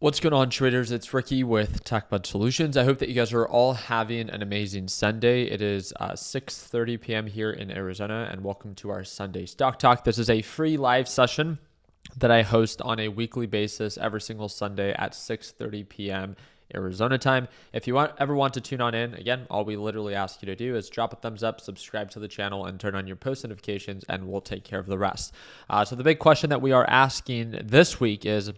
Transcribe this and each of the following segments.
What's going on, traders? It's Ricky with TechBud Solutions. I hope that you guys are all having an amazing Sunday. It is 6:30 p.m. here in Arizona, and welcome to our Sunday Stock Talk. This is a free live session that I host on a weekly basis every single Sunday at 6:30 p.m. Arizona time. If you ever want to tune on in, again, all we literally ask you to do is drop a thumbs up, subscribe to the channel, and turn on your post notifications, and we'll take care of the rest. So the big question that we are asking this week is,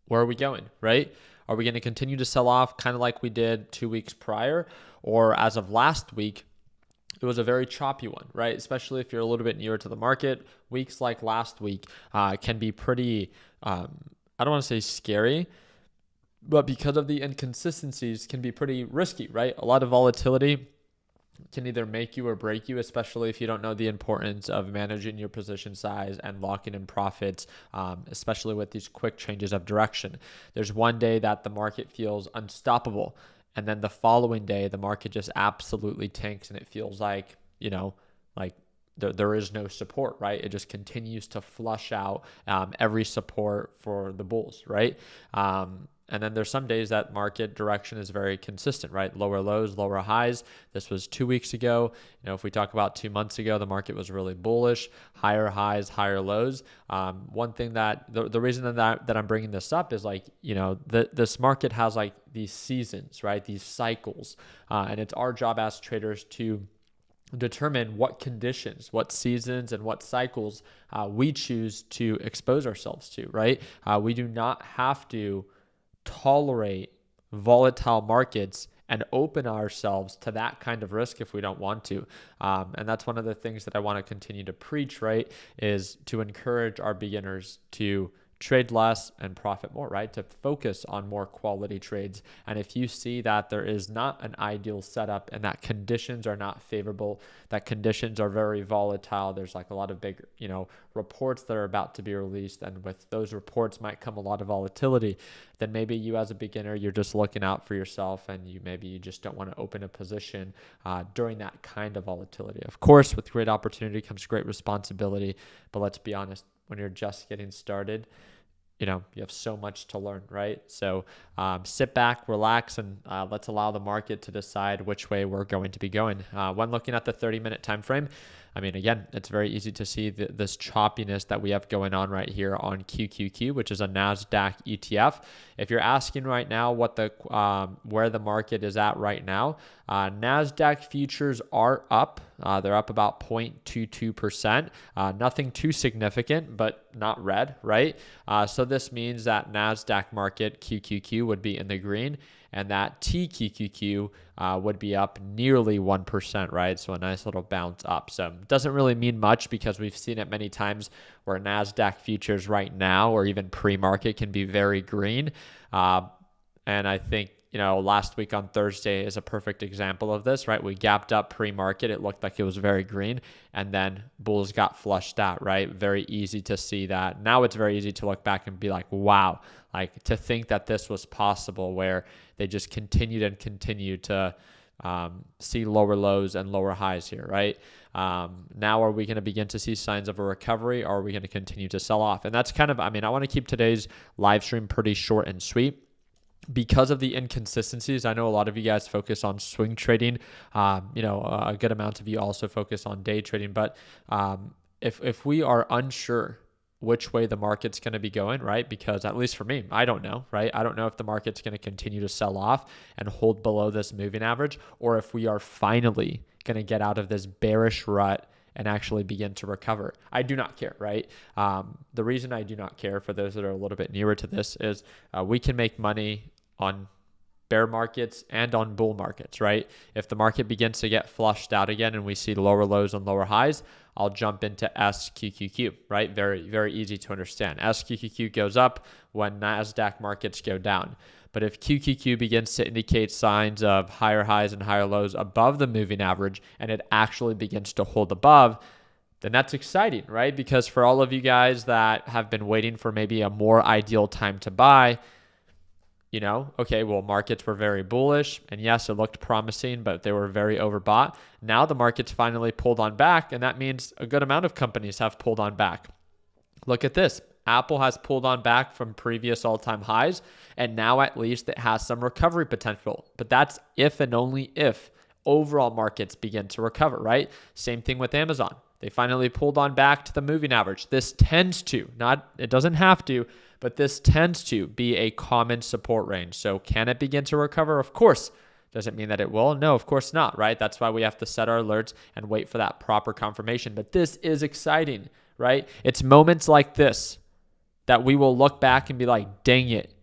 where are we going, right? Are we going to continue to sell off kind of like we did 2 weeks prior? Or as of last week, it was a very choppy one, right? Especially if you're a little bit newer to the market. Weeks like last week can be pretty, I don't want to say scary, but because of the inconsistencies can be pretty risky, right? A lot of volatility can either make you or break you, especially if you don't know the importance of managing your position size and locking in profits, especially with these quick changes of direction. There's one day that the market feels unstoppable, and then the following day, the market just absolutely tanks, and it feels like, there is no support, right? It just continues to flush out every support for the bulls, right? And then there's some days that market direction is very consistent, right? Lower lows, lower highs. This was 2 weeks ago. If we talk about 2 months ago, the market was really bullish, higher highs, higher lows. One thing that the reason that I'm bringing this up is this market has like these seasons, right? These cycles, and it's our job as traders to determine what conditions, what seasons, and what cycles we choose to expose ourselves to, right? We do not have to tolerate volatile markets and open ourselves to that kind of risk if we don't want to. And that's one of the things that I want to continue to preach, right? Is to encourage our beginners to trade less and profit more, right? To focus on more quality trades. And if you see that there is not an ideal setup and that conditions are not favorable, that conditions are very volatile, there's like a lot of big, reports that are about to be released, and with those reports might come a lot of volatility, then maybe you as a beginner, you're just looking out for yourself, and you just don't want to open a position during that kind of volatility. Of course, with great opportunity comes great responsibility, but let's be honest, when you're just getting started, you have so much to learn, right? So sit back, relax, and let's allow the market to decide which way we're going to be going. When looking at the 30-minute time frame, again, it's very easy to see this choppiness that we have going on right here on QQQ, which is a NASDAQ ETF. If you're asking right now what where the market is at right now, NASDAQ futures are up. They're up about 0.22%. Nothing too significant, but not red, right? So this means that NASDAQ market QQQ would be in the green, and that TQQQ would be up nearly 1%, right? So a nice little bounce up. So it doesn't really mean much because we've seen it many times where NASDAQ futures right now or even pre-market can be very green. And I think, last week on Thursday is a perfect example of this, right? We gapped up pre-market. It looked like it was very green, and then bulls got flushed out, right? Very easy to see that. Now it's very easy to look back and be like, wow, like to think that this was possible where they just continued to see lower lows and lower highs here, right? Now are we going to begin to see signs of a recovery, or are we going to continue to sell off? And that's kind of, I want to keep today's live stream pretty short and sweet. Because of the inconsistencies, I know a lot of you guys focus on swing trading. A good amount of you also focus on day trading. But if we are unsure which way the market's going to be going, right? Because at least for me, I don't know, right? I don't know if the market's going to continue to sell off and hold below this moving average, or if we are finally going to get out of this bearish rut and actually begin to recover. I do not care, right? The reason I do not care, for those that are a little bit newer to this, is we can make money on bear markets and on bull markets, right? If the market begins to get flushed out again and we see lower lows and lower highs, I'll jump into SQQQ, right? Very, very easy to understand. SQQQ goes up when NASDAQ markets go down. But if QQQ begins to indicate signs of higher highs and higher lows above the moving average, and it actually begins to hold above, then that's exciting, right? Because for all of you guys that have been waiting for maybe a more ideal time to buy, okay, well, markets were very bullish, and yes, it looked promising, but they were very overbought. Now the market's finally pulled on back, and that means a good amount of companies have pulled on back. Look at this. Apple has pulled on back from previous all-time highs, and now at least it has some recovery potential. But that's if and only if overall markets begin to recover, right? Same thing with Amazon. They finally pulled on back to the moving average. This tends to, it doesn't have to, but this tends to be a common support range. So can it begin to recover? Of course. Does it mean that it will? No, of course not, right? That's why we have to set our alerts and wait for that proper confirmation. But this is exciting, right? It's moments like this that we will look back and be like, dang it,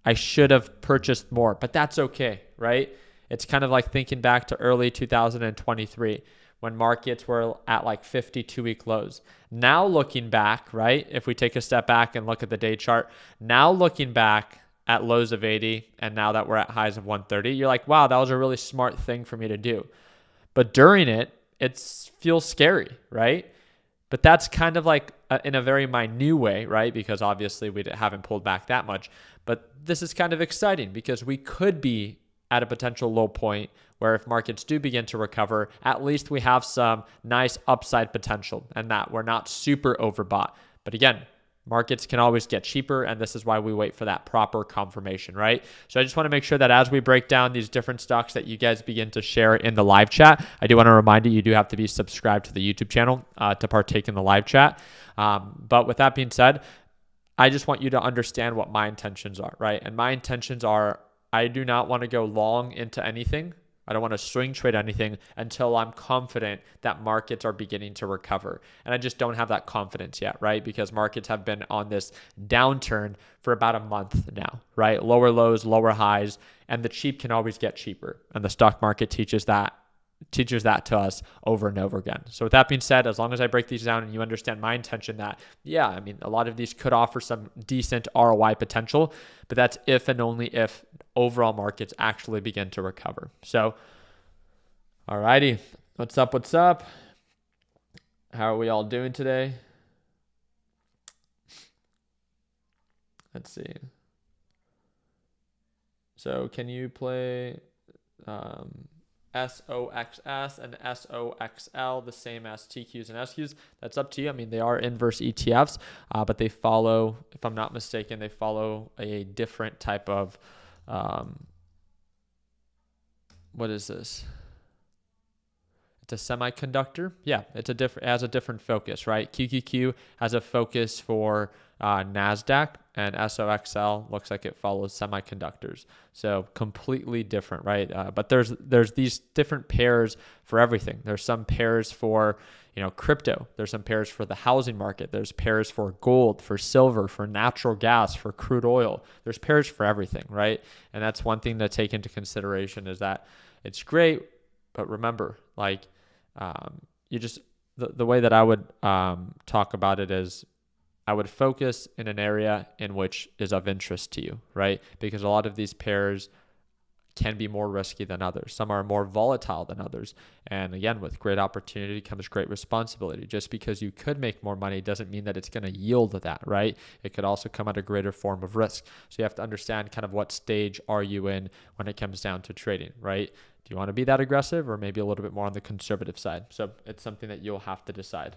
I should have purchased more, but that's okay, right? It's kind of like thinking back to early 2023 when markets were at like 52-week lows. Now looking back, right? If we take a step back and look at the day chart, now looking back at lows of 80 and now that we're at highs of 130, you're like, wow, that was a really smart thing for me to do. But during it, it feels scary, right? But that's kind of like in a very minute way, right? Because obviously we haven't pulled back that much. But this is kind of exciting because we could be at a potential low point where if markets do begin to recover, at least we have some nice upside potential and that we're not super overbought. But again, markets can always get cheaper, and this is why we wait for that proper confirmation, right? So I just want to make sure that as we break down these different stocks that you guys begin to share in the live chat, I do want to remind you, you do have to be subscribed to the YouTube channel to partake in the live chat. But with that being said, I just want you to understand what my intentions are, right? And my intentions are, I do not want to go long into anything. I don't want to swing trade anything until I'm confident that markets are beginning to recover. And I just don't have that confidence yet, right? Because markets have been on this downturn for about a month now, right? Lower lows, lower highs, and the cheap can always get cheaper. And the stock market teaches that to us over and over again. So with that being said, as long as I break these down and you understand my intention that, yeah, I mean, a lot of these could offer some decent ROI potential, but that's if and only if overall markets actually begin to recover. So, alrighty, what's up? How are we all doing today? Let's see. So can you play SOXS and SOXL the same as TQs and SQs? That's up to you. I mean, they are inverse ETFs, but they follow, if I'm not mistaken, they follow a different type of, what is this? It's a semiconductor. Yeah, it has a different focus, right? QQQ has a focus for NASDAQ, and SOXL looks like it follows semiconductors. So completely different, right? But there's these different pairs for everything. There's some pairs for, crypto. There's some pairs for the housing market. There's pairs for gold, for silver, for natural gas, for crude oil. There's pairs for everything, right? And that's one thing to take into consideration is that it's great, but remember, like, the way that I would talk about it is I would focus in an area in which is of interest to you, right? Because a lot of these pairs can be more risky than others. Some are more volatile than others. And again, with great opportunity comes great responsibility. Just because you could make more money doesn't mean that it's going to yield that, right? It could also come at a greater form of risk. So you have to understand kind of what stage are you in when it comes down to trading, right? Do you want to be that aggressive or maybe a little bit more on the conservative side? So it's something that you'll have to decide.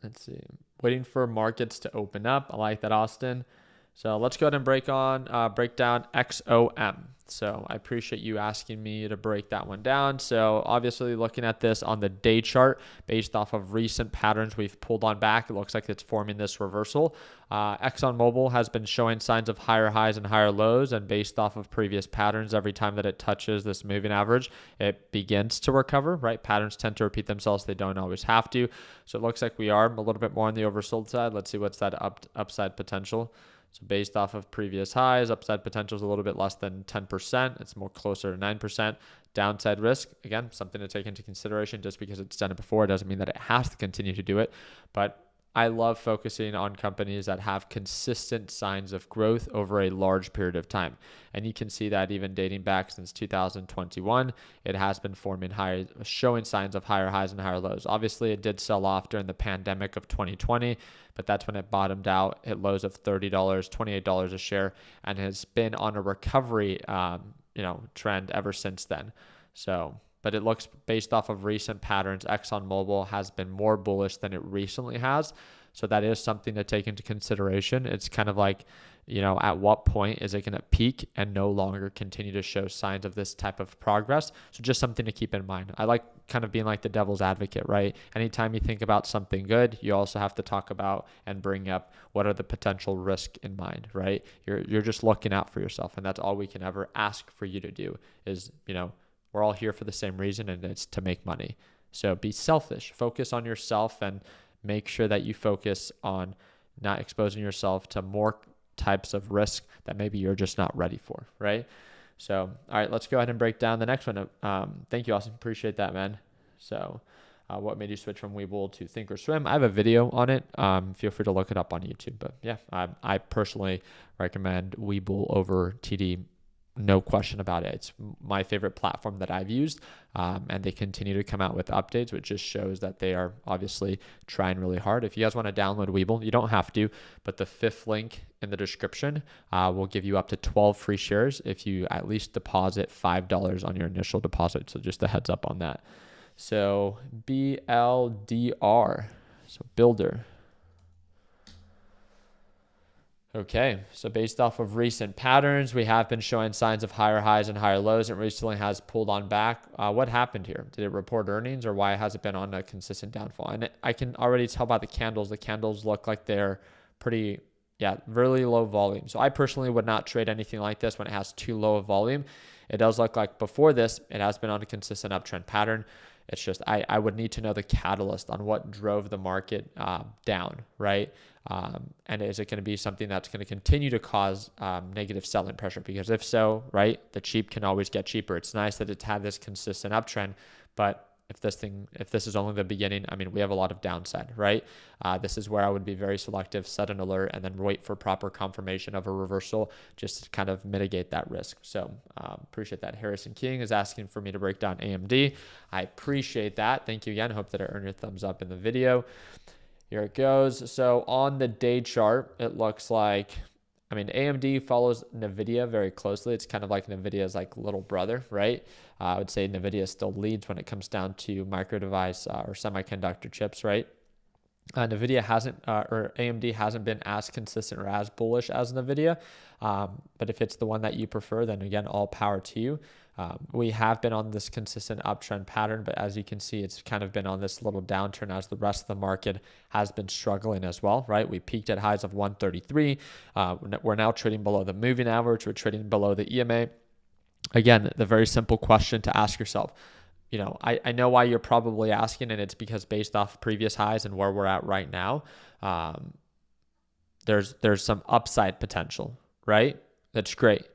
Let's see. Waiting for markets to open up. I like that, Austin. So let's go ahead and break down XOM. So I appreciate you asking me to break that one down. So obviously looking at this on the day chart based off of recent patterns we've pulled on back, it looks like it's forming this reversal. ExxonMobil has been showing signs of higher highs and higher lows, and based off of previous patterns, every time that it touches this moving average, it begins to recover, right? Patterns tend to repeat themselves. They don't always have to. So it looks like we are a little bit more on the oversold side. Let's see what's that upside potential. So based off of previous highs, upside potential is a little bit less than 10%. It's more closer to 9%. Downside risk, again, something to take into consideration. Just because it's done it before doesn't mean that it has to continue to do it. But I love focusing on companies that have consistent signs of growth over a large period of time. And you can see that even dating back since 2021, it has been showing signs of higher highs and higher lows. Obviously, it did sell off during the pandemic of 2020, but that's when it bottomed out, hit lows of $30, $28 a share, and has been on a recovery trend ever since then. So, but it looks based off of recent patterns, ExxonMobil has been more bullish than it recently has. So that is something to take into consideration. It's kind of like, at what point is it going to peak and no longer continue to show signs of this type of progress? So just something to keep in mind. I like kind of being like the devil's advocate, right? Anytime you think about something good, you also have to talk about and bring up what are the potential risks in mind, right? You're just looking out for yourself. And that's all we can ever ask for you to do is, we're all here for the same reason, and it's to make money. So be selfish, focus on yourself, and make sure that you focus on not exposing yourself to more types of risk that maybe you're just not ready for, right? So, all right, let's go ahead and break down the next one. Thank you, Austin. Appreciate that, man. So, what made you switch from Webull to Thinkorswim? I have a video on it. Feel free to look it up on YouTube. But yeah, I personally recommend Webull over TD. No question about it. It's my favorite platform that I've used, and they continue to come out with updates, which just shows that they are obviously trying really hard. If you guys want to download Webull, you don't have to, but the 5th link in the description will give you up to 12 free shares if you at least deposit $5 on your initial deposit. So just a heads up on that. So BLDR, so builder. Okay, so based off of recent patterns, we have been showing signs of higher highs and higher lows. It recently has pulled on back. What happened here? Did it report earnings, or why has it been on a consistent downfall? And I can already tell by the candles. The candles look like they're pretty, really low volume. So I personally would not trade anything like this when it has too low of volume. It does look like before this, it has been on a consistent uptrend pattern. It's just I would need to know the catalyst on what drove the market down, right? And is it going to be something that's going to continue to cause negative selling pressure? Because if so, right, the cheap can always get cheaper. It's nice that it's had this consistent uptrend, but if this is only the beginning, I mean, we have a lot of downside, right? This is where I would be very selective, set an alert, and then wait for proper confirmation of a reversal just to kind of mitigate that risk. So appreciate that. Harrison King is asking for me to break down AMD. I appreciate that. Thank you again. Hope that I earned your thumbs up in the video. Here it goes. So on the day chart, it looks like, AMD follows NVIDIA very closely. It's kind of like NVIDIA's like little brother, right? I would say NVIDIA still leads when it comes down to micro device or semiconductor chips, right? NVIDIA hasn't, or AMD hasn't been as consistent or as bullish as NVIDIA. But if it's the one that you prefer, then again, all power to you. We have been on this consistent uptrend pattern, but as you can see, it's kind of been on this little downturn as the rest of the market has been struggling as well, right? We peaked at highs of 133. We're now trading below the moving average. We're trading below the EMA. Again, the very simple question to ask yourself, I know why you're probably asking, and it's because based off previous highs and where we're at right now, there's some upside potential, right? That's great.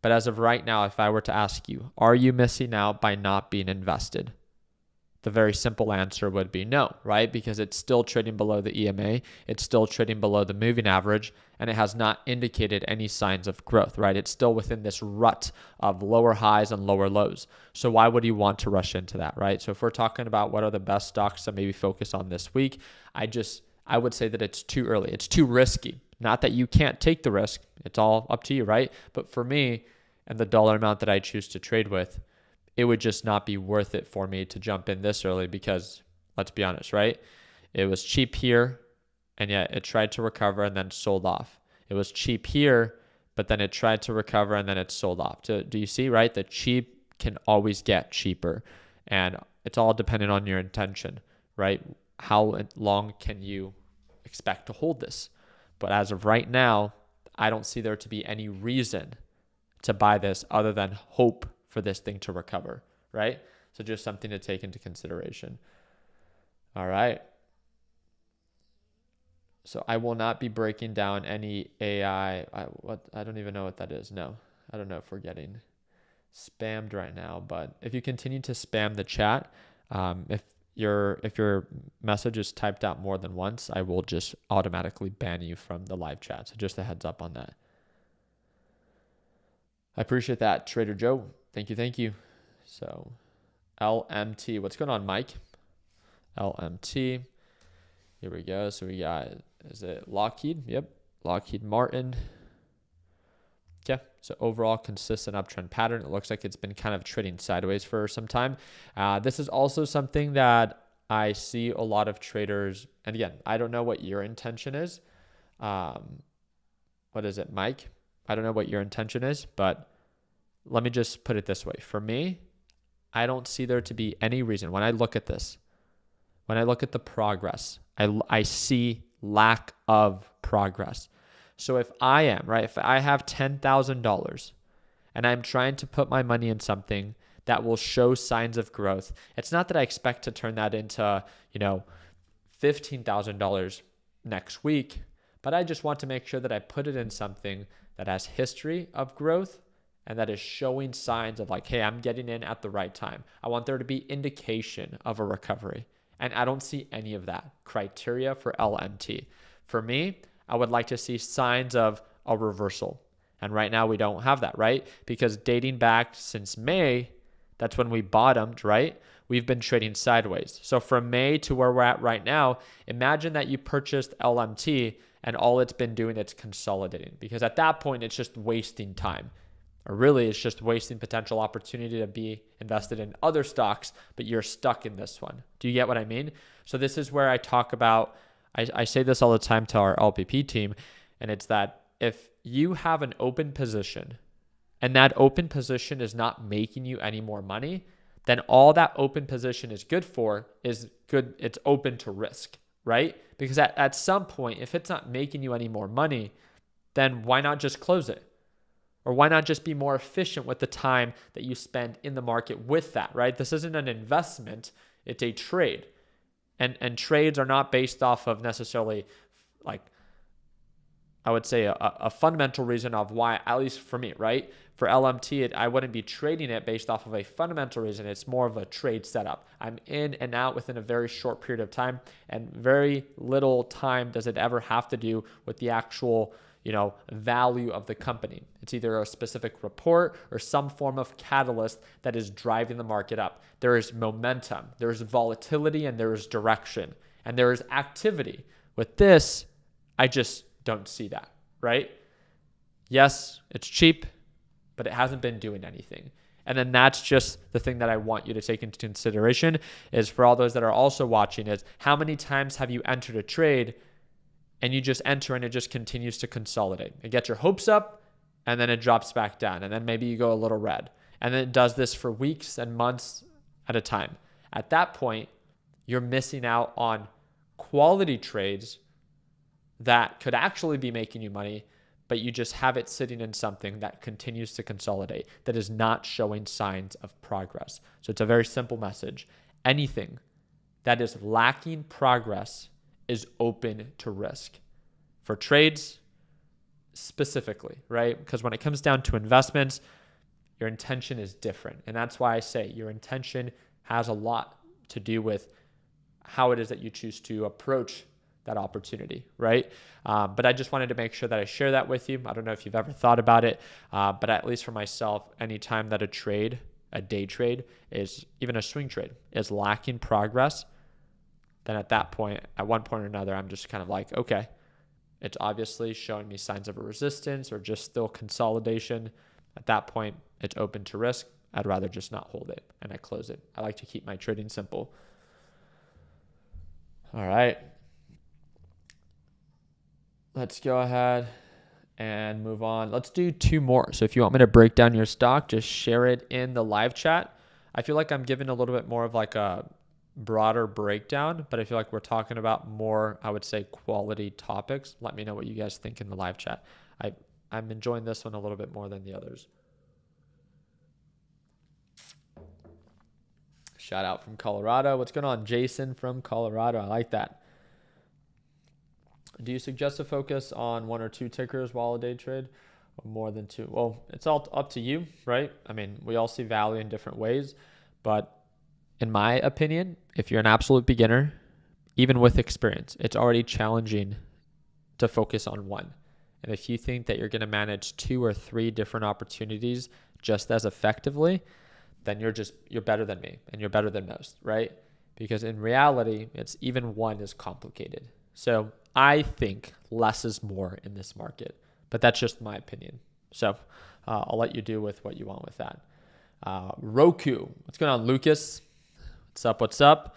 But as of right now, if I were to ask you, are you missing out by not being invested? The very simple answer would be no, right? Because it's still trading below the EMA, it's still trading below the moving average, and it has not indicated any signs of growth, right? It's still within this rut of lower highs and lower lows. So why would you want to rush into that, right? So if we're talking about what are the best stocks to maybe focus on this week, I would say that it's too early. It's too risky. Not that you can't take the risk. It's all up to you, right? But for me and the dollar amount that I choose to trade with, it would just not be worth it for me to jump in this early because, let's be honest, right? It was cheap here, and yet it tried to recover and then sold off. It was cheap here, but then it tried to recover and then it sold off. So do you see, right? The cheap can always get cheaper, and it's all dependent on your intention, right? How long can you expect to hold this? But as of right now, I don't see there to be any reason to buy this other than hope for this thing to recover, right? So just something to take into consideration. All right. So I will not be breaking down any AI. I don't even know what that is. No, I don't know if we're getting spammed right now, but if you continue to spam the chat, if your message is typed out more than once, I will just automatically ban you from the live chat. So just a heads up on that. I appreciate that, Trader Joe. Thank you. So LMT, what's going on, Mike? LMT. Here we go. So we got, is it Lockheed? Yep. Lockheed Martin. Okay, so overall consistent uptrend pattern. It looks like it's been kind of trading sideways for some time. This is also something that I see a lot of traders, and again, I don't know what your intention is. What is it, Mike? I don't know what your intention is, but let me just put it this way. For me, I don't see there to be any reason. When I look at this, when I look at the progress, I see lack of progress. So if I have $10,000 and I'm trying to put my money in something that will show signs of growth, it's not that I expect to turn that into, $15,000 next week, but I just want to make sure that I put it in something that has history of growth and that is showing signs of like, hey, I'm getting in at the right time. I want there to be indication of a recovery. And I don't see any of that criteria for LMT. For me, I would like to see signs of a reversal. And right now we don't have that, right? Because dating back since May, that's when we bottomed, right? We've been trading sideways. So from May to where we're at right now, imagine that you purchased LMT and all it's been doing, it's consolidating. Because at that point, it's just wasting time. Or really, it's just wasting potential opportunity to be invested in other stocks, but you're stuck in this one. Do you get what I mean? So this is where I talk about, I say this all the time to our LPP team, and it's that if you have an open position and that open position is not making you any more money, then all that open position is good for is good. It's open to risk, right? Because at some point, if it's not making you any more money, then why not just close it? Or why not just be more efficient with the time that you spend in the market with that, right? This isn't an investment, it's a trade. And trades are not based off of necessarily like, I would say a fundamental reason of why, at least for me, right? For LMT, I wouldn't be trading it based off of a fundamental reason. It's more of a trade setup. I'm in and out within a very short period of time, and very little time does it ever have to do with the actual value of the company. It's either a specific report or some form of catalyst that is driving the market up. There is momentum, there is volatility, and there is direction, and there is activity. With this, I just don't see that, right? Yes, it's cheap, but it hasn't been doing anything. And then that's just the thing that I want you to take into consideration is for all those that are also watching is how many times have you entered a trade and you just enter and it just continues to consolidate. It gets your hopes up and then it drops back down. And then maybe you go a little red. And then it does this for weeks and months at a time. At that point, you're missing out on quality trades that could actually be making you money, but you just have it sitting in something that continues to consolidate, that is not showing signs of progress. So it's a very simple message. Anything that is lacking progress is open to risk. For trades specifically, right? Because when it comes down to investments, your intention is different. And that's why I say your intention has a lot to do with how it is that you choose to approach that opportunity, right? But I just wanted to make sure that I share that with you. I don't know if you've ever thought about it, but at least for myself, anytime that a day trade is, even a swing trade, is lacking progress, then at that point, at one point or another, I'm just kind of like, okay, it's obviously showing me signs of a resistance or just still consolidation. At that point, it's open to risk. I'd rather just not hold it and I close it. I like to keep my trading simple. All right. Let's go ahead and move on. Let's do two more. So if you want me to break down your stock, just share it in the live chat. I feel like I'm giving a little bit more of like a broader breakdown, but I feel like we're talking about more, I would say, quality topics. Let me know what you guys think in the live chat. I'm enjoying this one a little bit more than the others. Shout out from Colorado. What's going on, Jason from Colorado? I like that. Do you suggest a focus on one or two tickers while a day trade or more than two? Well, it's all up to you, right? I mean, we all see value in different ways, but in my opinion, if you're an absolute beginner, even with experience, it's already challenging to focus on one. And if you think that you're going to manage two or three different opportunities just as effectively, then you're better than me and you're better than most, right? Because in reality, it's even one is complicated. So I think less is more in this market, but that's just my opinion. So I'll let you do with what you want with that. ROKU. What's going on, Lucas? What's up? What's up?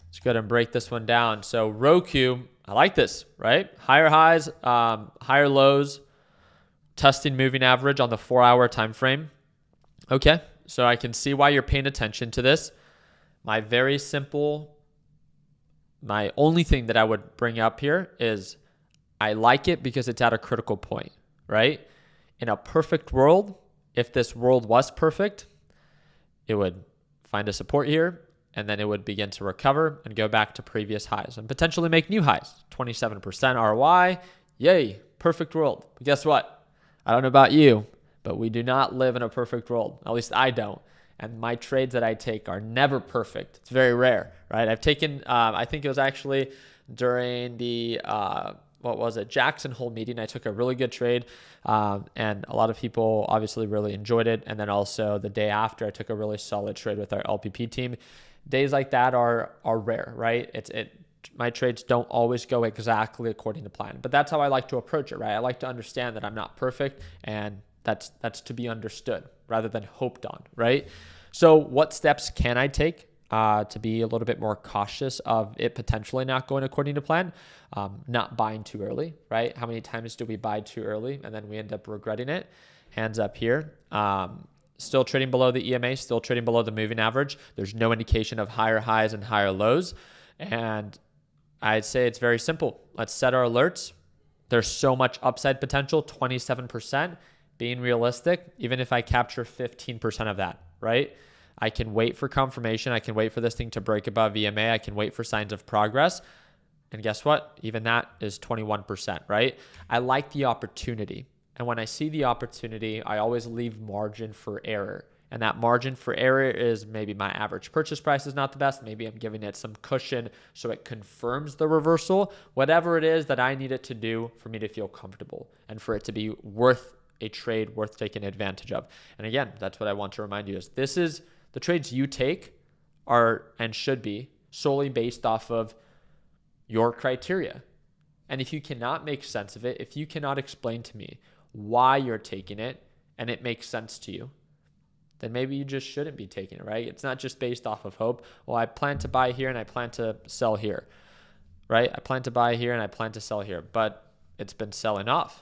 Let's go ahead and break this one down. So ROKU, I like this, right? Higher highs, higher lows, testing moving average on the 4-hour time frame. Okay, so I can see why you're paying attention to this. My only thing that I would bring up here is I like it because it's at a critical point, right? In a perfect world, if this world was perfect, it would find a support here, and then it would begin to recover and go back to previous highs and potentially make new highs. 27% ROI, yay, perfect world. But guess what? I don't know about you, but we do not live in a perfect world. At least I don't. And my trades that I take are never perfect. It's very rare, right? I've taken, I think it was actually during the, Jackson Hole meeting. I took a really good trade, and a lot of people obviously really enjoyed it. And then also the day after, I took a really solid trade with our LPP team. Days like that are rare, right? My trades don't always go exactly according to plan, but that's how I like to approach it, right? I like to understand that I'm not perfect, and that's to be understood rather than hoped on, right? So what steps can I take to be a little bit more cautious of it potentially not going according to plan? Not buying too early, right? How many times do we buy too early and then we end up regretting it? Hands up here. Still trading below the EMA, still trading below the moving average. There's no indication of higher highs and higher lows. And I'd say it's very simple. Let's set our alerts. There's so much upside potential, 27%. Being realistic, even if I capture 15% of that, right? I can wait for confirmation. I can wait for this thing to break above EMA. I can wait for signs of progress. And guess what? Even that is 21%, right? I like the opportunity. And when I see the opportunity, I always leave margin for error. And that margin for error is maybe my average purchase price is not the best. Maybe I'm giving it some cushion so it confirms the reversal. Whatever it is that I need it to do for me to feel comfortable and for it to be worth a trade, worth taking advantage of. And again, that's what I want to remind you is this is the trades you take are and should be solely based off of your criteria. And if you cannot make sense of it, if you cannot explain to me why you're taking it and it makes sense to you, then maybe you just shouldn't be taking it, right? It's not just based off of hope. Well, I plan to buy here and I plan to sell here, right? I plan to buy here and I plan to sell here, but it's been selling off.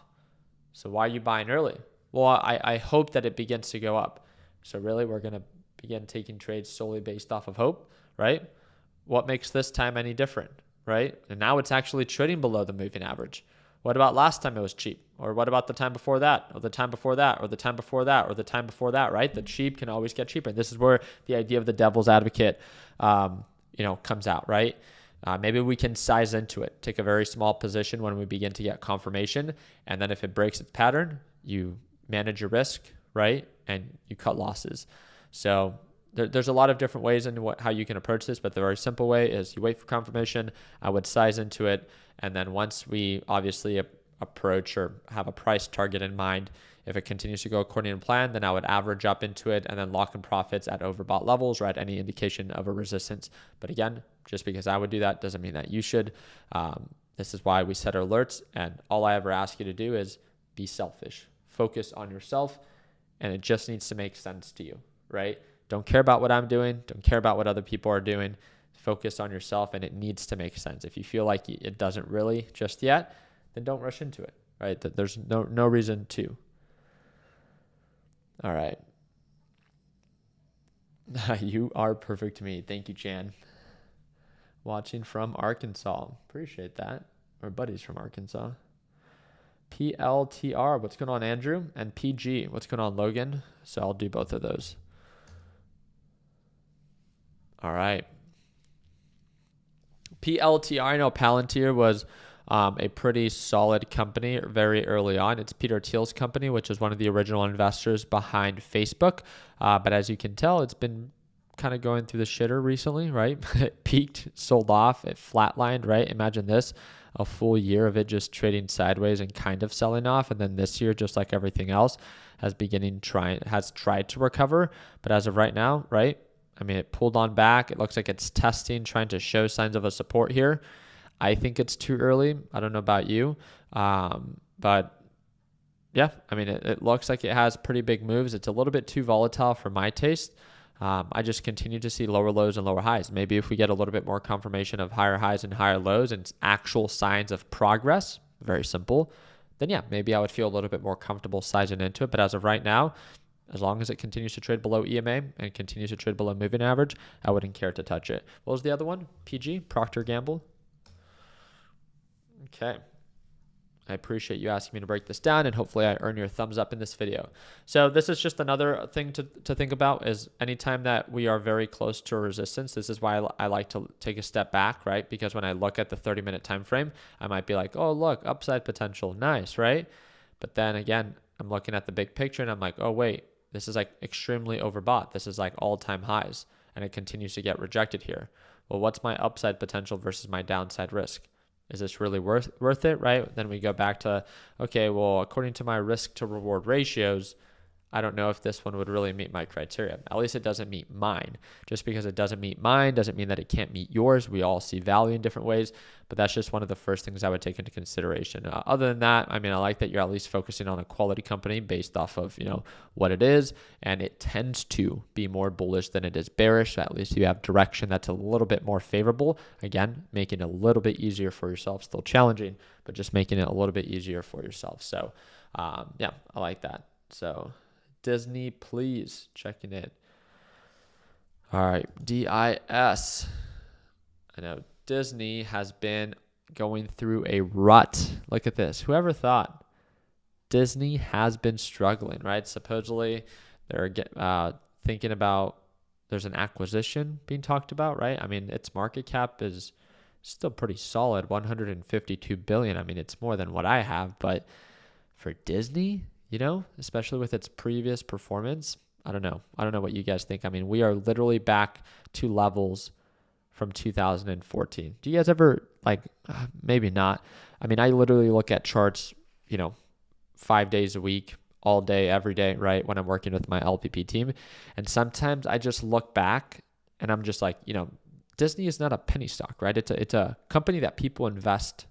So why are you buying early? Well, I hope that it begins to go up. So really, we're going to begin taking trades solely based off of hope, right? What makes this time any different, right? And now it's actually trading below the moving average. What about last time it was cheap? Or what about the time before that? Or the time before that? Or the time before that? Or the time before that, right? The cheap can always get cheaper. And this is where the idea of the devil's advocate, comes out, right? Maybe we can size into it, take a very small position when we begin to get confirmation. And then if it breaks its pattern, you manage your risk, right? And you cut losses. So there's a lot of different ways in how you can approach this, but the very simple way is you wait for confirmation. I would size into it. And then once we obviously approach or have a price target in mind, if it continues to go according to plan, then I would average up into it and then lock in profits at overbought levels or at any indication of a resistance. But again, just because I would do that doesn't mean that you should. This is why we set our alerts. And all I ever ask you to do is be selfish. Focus on yourself. And it just needs to make sense to you, right? Don't care about what I'm doing. Don't care about what other people are doing. Focus on yourself, and it needs to make sense. If you feel like it doesn't really just yet, then don't rush into it, right? There's no reason to. All right. You are perfect to me. Thank you, Chan. Watching from Arkansas. Appreciate that. Our buddies from Arkansas. PLTR. What's going on, Andrew? And PG. What's going on, Logan? So I'll do both of those. All right. PLTR. I know Palantir was a pretty solid company very early on. It's Peter Thiel's company, which is one of the original investors behind Facebook. But as you can tell, it's been kind of going through the shitter recently, right? It peaked, sold off, it flatlined, right? Imagine this, a full year of it just trading sideways and kind of selling off. And then this year, just like everything else, has tried to recover. But as of right now, right? I mean, it pulled on back. It looks like it's testing, trying to show signs of a support here. I think it's too early. I don't know about you, but yeah, I mean, it looks like it has pretty big moves. It's a little bit too volatile for my taste. I just continue to see lower lows and lower highs. Maybe if we get a little bit more confirmation of higher highs and higher lows and actual signs of progress, very simple, then yeah, maybe I would feel a little bit more comfortable sizing into it. But as of right now, as long as it continues to trade below EMA and continues to trade below moving average, I wouldn't care to touch it. What was the other one? PG, Procter Gamble. Okay. I appreciate you asking me to break this down, and hopefully I earn your thumbs up in this video. So this is just another thing to think about is anytime that we are very close to a resistance, this is why I like to take a step back, right? Because when I look at the 30-minute time frame, I might be like, oh, look, upside potential, nice, right? But then again, I'm looking at the big picture and I'm like, oh, wait, this is like extremely overbought. This is like all-time highs, and it continues to get rejected here. Well, what's my upside potential versus my downside risk? Is this really worth it, right? Then we go back to, okay, well, according to my risk to reward ratios, I don't know if this one would really meet my criteria. At least it doesn't meet mine. Just because it doesn't meet mine doesn't mean that it can't meet yours. We all see value in different ways, but that's just one of the first things I would take into consideration. Other than that, I mean, I like that you're at least focusing on a quality company based off of, what it is, and it tends to be more bullish than it is bearish. At least you have direction that's a little bit more favorable. Again, making it a little bit easier for yourself, still challenging, but just making it a little bit easier for yourself. So, yeah, I like that. So Disney, please, checking it. All right, DIS. I know Disney has been going through a rut. Look at this. Whoever thought Disney has been struggling, right? Supposedly they're thinking about there's an acquisition being talked about, right? I mean, its market cap is still pretty solid, 152 billion. I mean, it's more than what I have, but for Disney, especially with its previous performance, I don't know. I don't know what you guys think. I mean, we are literally back to levels from 2014. Do you guys ever maybe not. I mean, I literally look at charts, 5 days a week, all day, every day, right? When I'm working with my LPP team. And sometimes I just look back and I'm just like, Disney is not a penny stock, right? It's a company that people invest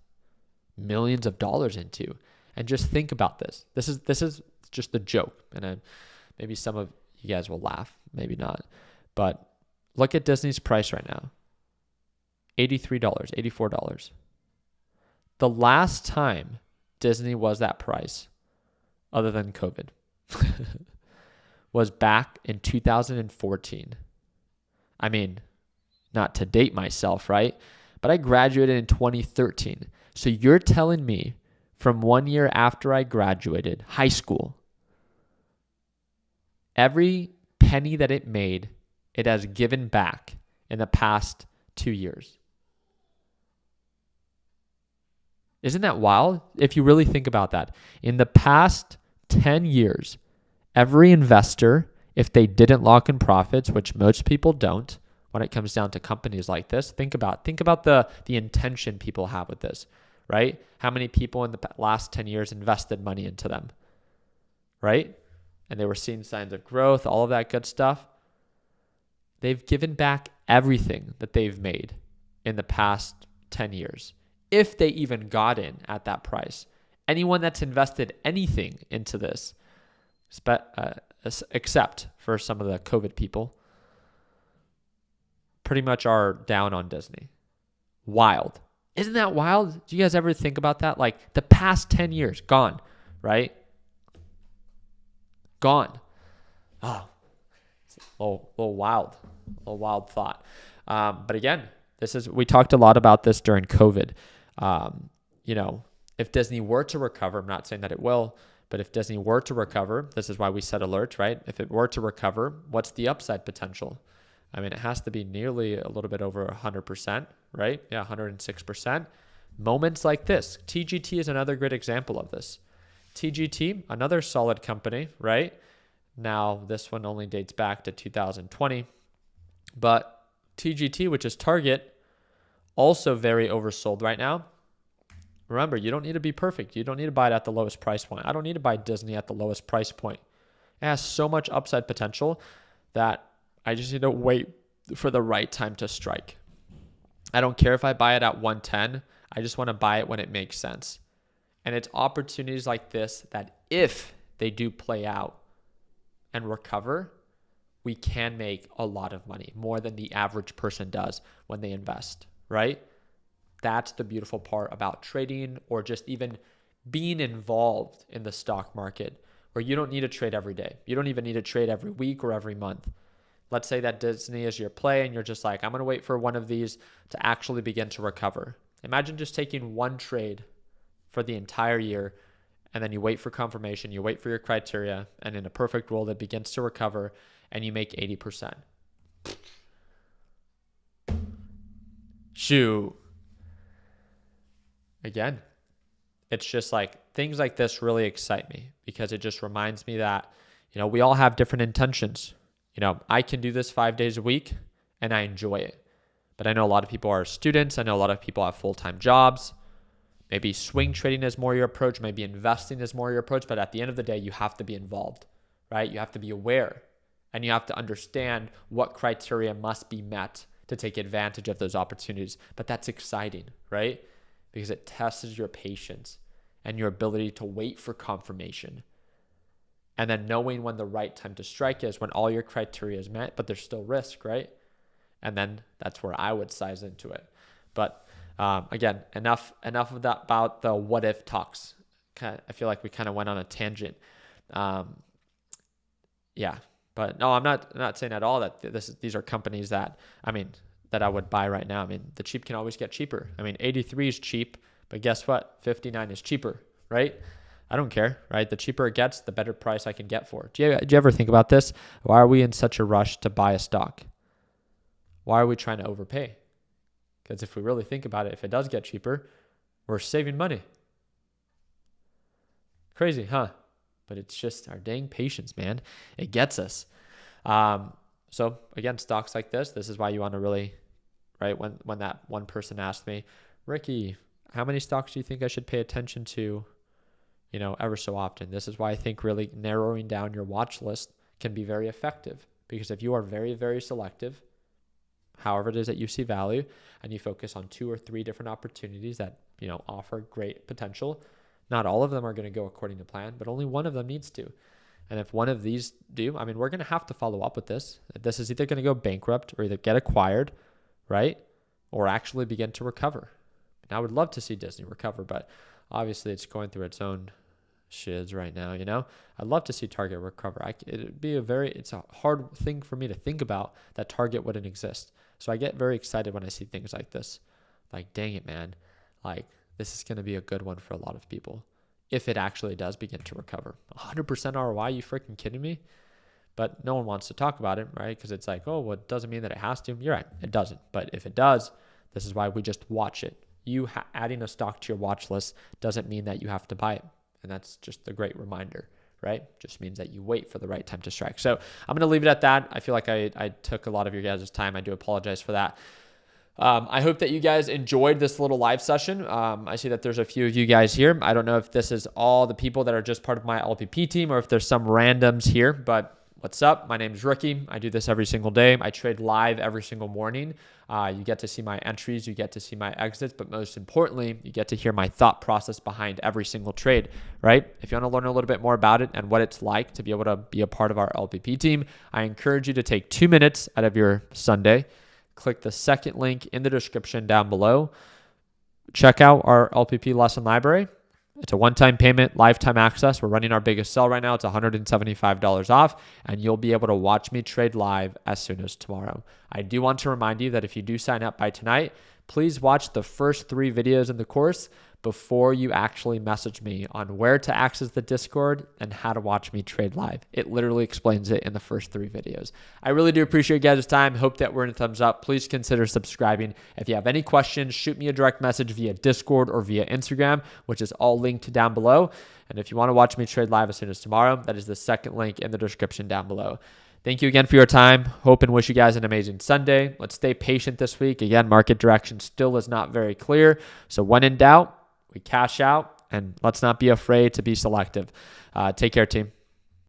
millions of dollars into. And just think about this. This is just a joke. And maybe some of you guys will laugh, maybe not. But look at Disney's price right now. $83, $84. The last time Disney was that price, other than COVID, was back in 2014. I mean, not to date myself, right? But I graduated in 2013. So you're telling me from 1 year after I graduated high school, every penny that it made, it has given back in the past 2 years. Isn't that wild? If you really think about that. In the past 10 years, every investor, if they didn't lock in profits, which most people don't, when it comes down to companies like this, think about the intention people have with this, right? How many people in the last 10 years invested money into them, right? And they were seeing signs of growth, all of that good stuff. They've given back everything that they've made in the past 10 years, if they even got in at that price. Anyone that's invested anything into this, except for some of the COVID people, pretty much are down on Disney. Wild. Isn't that wild? Do you guys ever think about that? Like the past 10 years, gone, right? Gone. Oh, it's a little wild thought. But again, we talked a lot about this during COVID. If Disney were to recover, I'm not saying that it will, but if Disney were to recover, this is why we set alerts, right? If it were to recover, what's the upside potential? I mean, it has to be nearly a little bit over 100%, right? Yeah, 106%. Moments like this. TGT is another great example of this. TGT, another solid company, right? Now, this one only dates back to 2020. But TGT, which is Target, also very oversold right now. Remember, you don't need to be perfect. You don't need to buy it at the lowest price point. I don't need to buy Disney at the lowest price point. It has so much upside potential that I just need to wait for the right time to strike. I don't care if I buy it at 110. I just want to buy it when it makes sense. And it's opportunities like this that if they do play out and recover, we can make a lot of money, more than the average person does when they invest, right? That's the beautiful part about trading, or just even being involved in the stock market, where you don't need to trade every day. You don't even need to trade every week or every month. Let's say that Disney is your play and you're just like, I'm going to wait for one of these to actually begin to recover. Imagine just taking one trade for the entire year, and then you wait for confirmation, you wait for your criteria, and in a perfect world, it begins to recover and you make 80%. Shoo. Again, it's just like things like this really excite me, because it just reminds me that, we all have different intentions. I can do this 5 days a week and I enjoy it. But I know a lot of people are students. I know a lot of people have full-time jobs. Maybe swing trading is more your approach. Maybe investing is more your approach. But at the end of the day, you have to be involved, right? You have to be aware, and you have to understand what criteria must be met to take advantage of those opportunities. But that's exciting, right? Because it tests your patience and your ability to wait for confirmation. And then knowing when the right time to strike is, when all your criteria is met, but there's still risk, right? And then that's where I would size into it. But again, enough of that about the what if talks. I feel like we kind of went on a tangent. Yeah, but no, I'm not saying at all that these are companies that I would buy right now. The cheap can always get cheaper. 83 is cheap, but guess what? 59 is cheaper, right? I don't care, right? The cheaper it gets, the better price I can get for it. Do you ever think about this? Why are we in such a rush to buy a stock? Why are we trying to overpay? Because if we really think about it, if it does get cheaper, we're saving money. Crazy, huh? But it's just our dang patience, man. It gets us. So again, stocks like this is why you want to really, right? When that one person asked me, Ricky, how many stocks do you think I should pay attention to, ever so often? This is why I think really narrowing down your watch list can be very effective, because if you are very, very selective, however it is that you see value, and you focus on 2 or 3 different opportunities that, offer great potential, not all of them are going to go according to plan, but only one of them needs to. And if one of these do, we're going to have to follow up with this. This is either going to go bankrupt or either get acquired, right? Or actually begin to recover. And I would love to see Disney recover, but obviously it's going through its own shiz right now, I'd love to see Target recover. It's a hard thing for me to think about that Target wouldn't exist. So I get very excited when I see things like this. Like, dang it, man. Like, this is going to be a good one for a lot of people if it actually does begin to recover. 100% ROI, you freaking kidding me? But no one wants to talk about it, right? Because it's like, well, it doesn't mean that it has to. You're right, it doesn't. But if it does, this is why we just watch it. You adding a stock to your watch list doesn't mean that you have to buy it. And that's just a great reminder, right? Just means that you wait for the right time to strike. So I'm going to leave it at that. I feel like I took a lot of your guys' time. I do apologize for that. I hope that you guys enjoyed this little live session. I see that there's a few of you guys here. I don't know if this is all the people that are just part of my LPP team or if there's some randoms here, but what's up? My name is Ricky. I do this every single day. I trade live every single morning. You get to see my entries, you get to see my exits, but most importantly, you get to hear my thought process behind every single trade, right? If you want to learn a little bit more about it and what it's like to be able to be a part of our LPP team, I encourage you to take 2 minutes out of your Sunday, click the second link in the description down below, check out our LPP lesson library. It's a one-time payment, lifetime access. We're running our biggest sale right now. It's $175 off, and you'll be able to watch me trade live as soon as tomorrow. I do want to remind you that if you do sign up by tonight, please watch the first 3 videos in the course before you actually message me on where to access the Discord and how to watch me trade live. It literally explains it in the first 3 videos. I really do appreciate you guys' time. Hope that we're in a thumbs up. Please consider subscribing. If you have any questions, shoot me a direct message via Discord or via Instagram, which is all linked down below. And if you want to watch me trade live as soon as tomorrow, that is the second link in the description down below. Thank you again for your time. Hope and wish you guys an amazing Sunday. Let's stay patient this week. Again, market direction still is not very clear. So when in doubt, we cash out, and let's not be afraid to be selective. Take care, team.